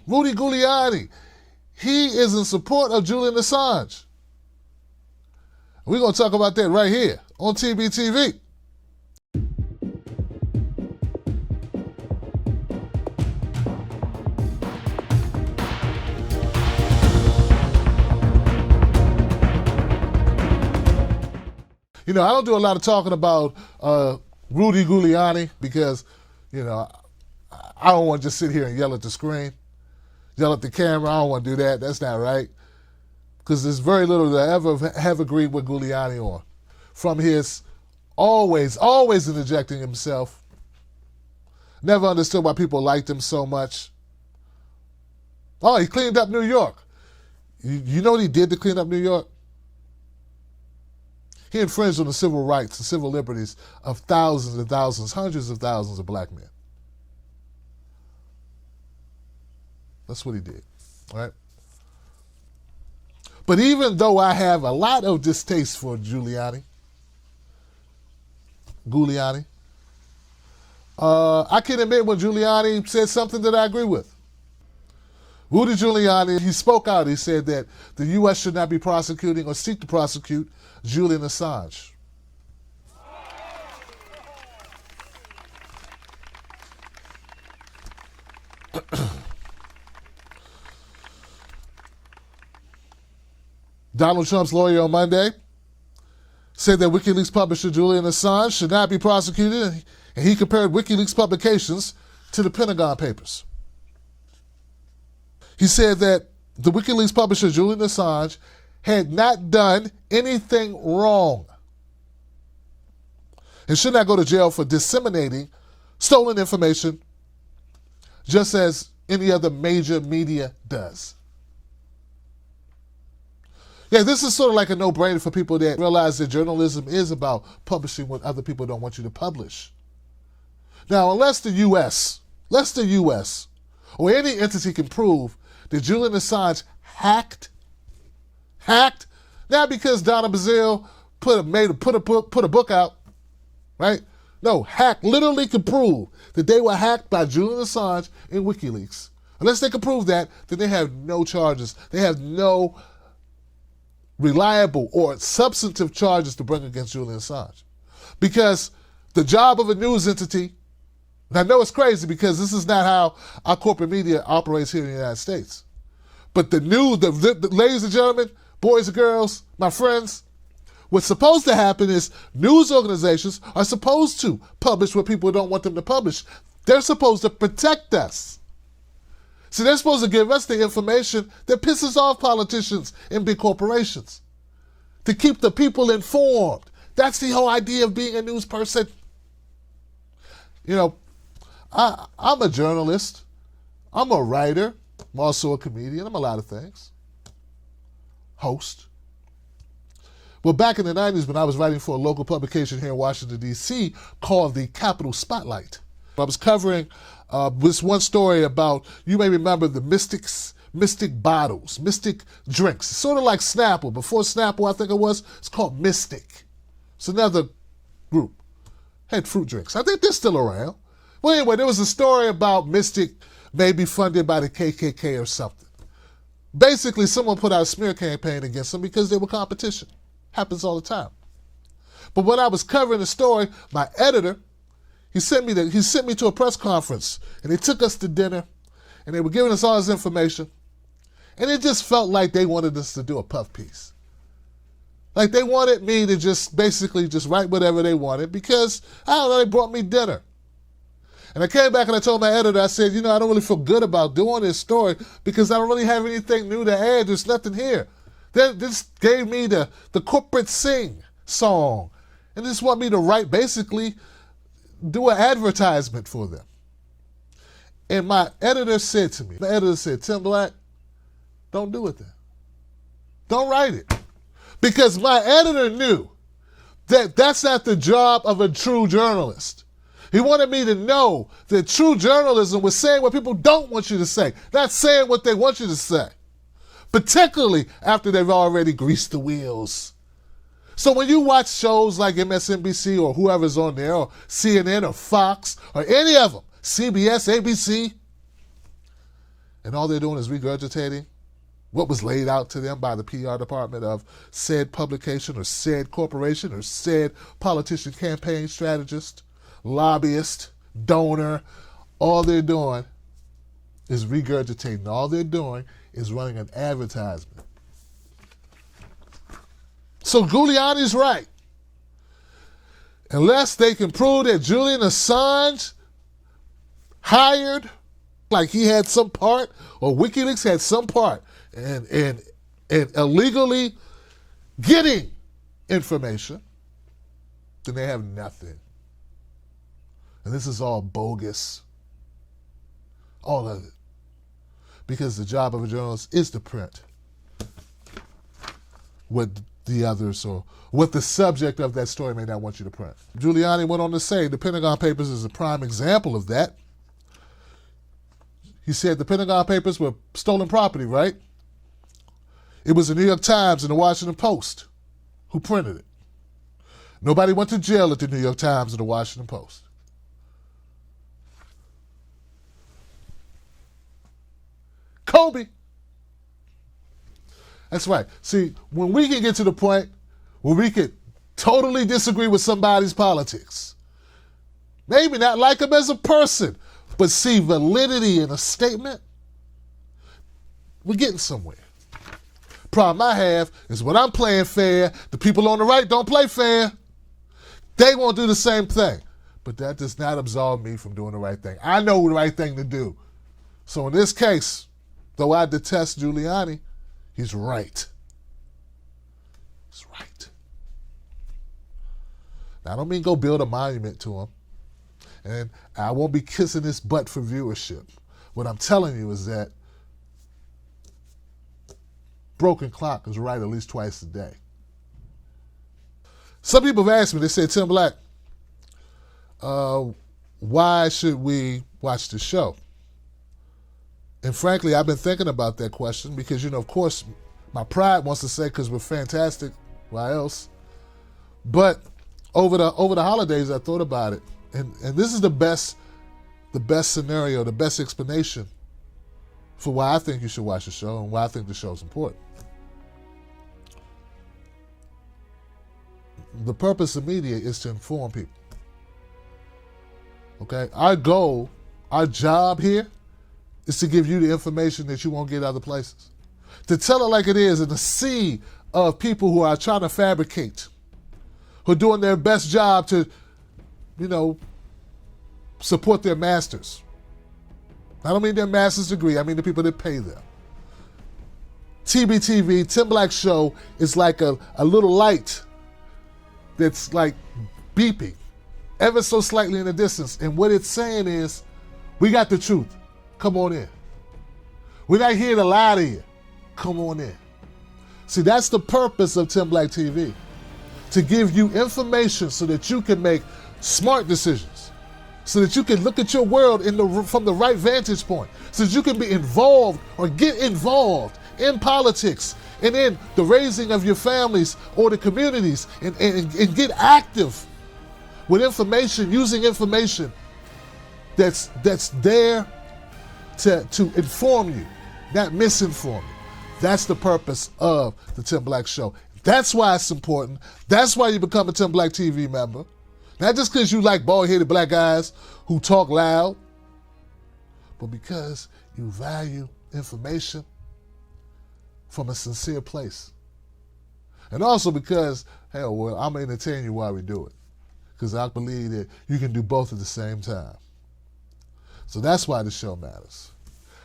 Rudy Giuliani, he is in support of Julian Assange. We're going to talk about that right here on TBTV. You know, I don't do a lot of talking about Rudy Giuliani because, you know, I don't want to just sit here and yell at the screen, yell at the camera. I don't want to do that. That's not right. Because there's very little that I ever have agreed with Giuliani on. From his always interjecting himself. Never understood why people liked him so much. Oh, he cleaned up New York. You know what he did to clean up New York? He infringed on the civil rights and civil liberties of thousands and thousands, hundreds of thousands of black men. That's what he did, right? But even though I have a lot of distaste for Giuliani, I can admit when Giuliani said something that I agree with. Rudy Giuliani, he spoke out. He said that the U.S. should not be prosecuting or seek to prosecute Julian Assange. Donald Trump's lawyer on Monday said that Wikileaks publisher Julian Assange should not be prosecuted, and he compared Wikileaks publications to the Pentagon Papers. He said that the Wikileaks publisher Julian Assange had not done anything wrong and should not go to jail for disseminating stolen information just as any other major media does. Yeah, this is sort of like a no-brainer for people that realize that journalism is about publishing what other people don't want you to publish. Now, unless the U.S. or any entity can prove that Julian Assange hacked, not because Donna Bazile put a book out, right? No, hacked literally could prove that they were hacked by Julian Assange and WikiLeaks. Unless they can prove that, then they have no charges. They have no reliable or substantive charges to bring against Julian Assange. Because the job of a news entity, and I know it's crazy because this is not how our corporate media operates here in the United States. But the ladies and gentlemen, boys and girls, my friends, what's supposed to happen is news organizations are supposed to publish what people don't want them to publish. They're supposed to protect us. See, they're supposed to give us the information that pisses off politicians and big corporations, to keep the people informed. That's the whole idea of being a news person. You know, I'm a journalist. I'm a writer. I'm also a comedian. I'm a lot of things. Host. Well, back in the 90s when I was writing for a local publication here in Washington, D.C. called the Capitol Spotlight, I was covering this one story about, you may remember the Mystic bottles, Mystic drinks. Sort of like Snapple. Before Snapple, I think it's called Mystic. It's another group. Had fruit drinks. I think they're still around. Well, anyway, there was a story about Mystic maybe funded by the KKK or something. Basically, someone put out a smear campaign against them because they were competition. Happens all the time. But when I was covering the story, my editor, he sent me to a press conference, and they took us to dinner, and they were giving us all this information, and it just felt like they wanted us to do a puff piece. Like they wanted me to just basically just write whatever they wanted because, I don't know, they brought me dinner. And I came back and I told my editor, I said, you know, I don't really feel good about doing this story because I don't really have anything new to add. There's nothing here. They just gave me the corporate sing song, and they just want me to write, basically do an advertisement for them. And my editor said to me, Tim Black, don't do it then. Don't write it. Because my editor knew that that's not the job of a true journalist. He wanted me to know that true journalism was saying what people don't want you to say, not saying what they want you to say, particularly after they've already greased the wheels. So when you watch shows like MSNBC or whoever's on there, or CNN or Fox or any of them, CBS, ABC, And all they're doing is regurgitating what was laid out to them by the PR department of said publication or said corporation or said politician, campaign strategist, lobbyist, donor. All they're doing is regurgitating. All they're doing is running an advertisement. So Giuliani's right. Unless they can prove that Julian Assange hired, like he had some part, or WikiLeaks had some part in illegally getting information, then they have nothing. And this is all bogus. All of it. Because the job of a journalist is to print what the others or what the subject of that story may not want you to print. Giuliani went on to say the Pentagon Papers is a prime example of that. He said the Pentagon Papers were stolen property, right? It was the New York Times and the Washington Post who printed it. Nobody went to jail at the New York Times and the Washington Post. Kobe. That's right. See, when we can get to the point where we could totally disagree with somebody's politics, maybe not like him as a person, but see validity in a statement, we're getting somewhere. Problem I have is when I'm playing fair, the people on the right don't play fair. They won't do the same thing. But that does not absolve me from doing the right thing. I know the right thing to do. So in this case, though I detest Giuliani, he's right. He's right. Now, I don't mean go build a monument to him. And I won't be kissing his butt for viewership. What I'm telling you is that broken clock is right at least twice a day. Some people have asked me, they said, Tim Black, why should we watch the show? And frankly, I've been thinking about that question because, of course, my pride wants to say because we're fantastic, why else? But over the holidays, I thought about it. And this is the best scenario, the best explanation for why I think you should watch the show and why I think the show is important. The purpose of media is to inform people. Okay? Our goal, our job here is to give you the information that you won't get other places. To tell it like it is in a sea of people who are trying to fabricate, who are doing their best job to, support their masters. I don't mean their master's degree, I mean the people that pay them. TBTV, Tim Black Show, is like a little light that's like beeping ever so slightly in the distance. And what it's saying is, we got the truth. Come on in. We're not here to lie to you. Come on in. See, that's the purpose of Tim Black TV. To give you information so that you can make smart decisions. So that you can look at your world from the right vantage point. So that you can be involved or get involved in politics and in the raising of your families or the communities and get active with information, using information that's there to inform you, not misinform you. That's the purpose of the Tim Black Show. That's why it's important. That's why you become a Tim Black TV member. Not just because you like bald-headed black guys who talk loud, but because you value information from a sincere place. And also because, I'm going to entertain you while we do it. Because I believe that you can do both at the same time. So that's why the show matters.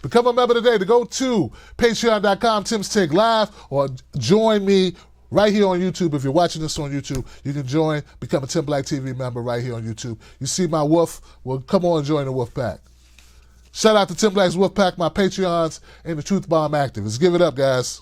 Become a member today. To go to patreon.com, Tim's Take Live, or join me right here on YouTube. If you're watching this on YouTube, you can become a Tim Black TV member right here on YouTube. You see my wolf? Well, come on and join the Wolf Pack. Shout out to Tim Black's Wolf Pack, my Patreons, and the Truth Bomb Active. Let's give it up, guys.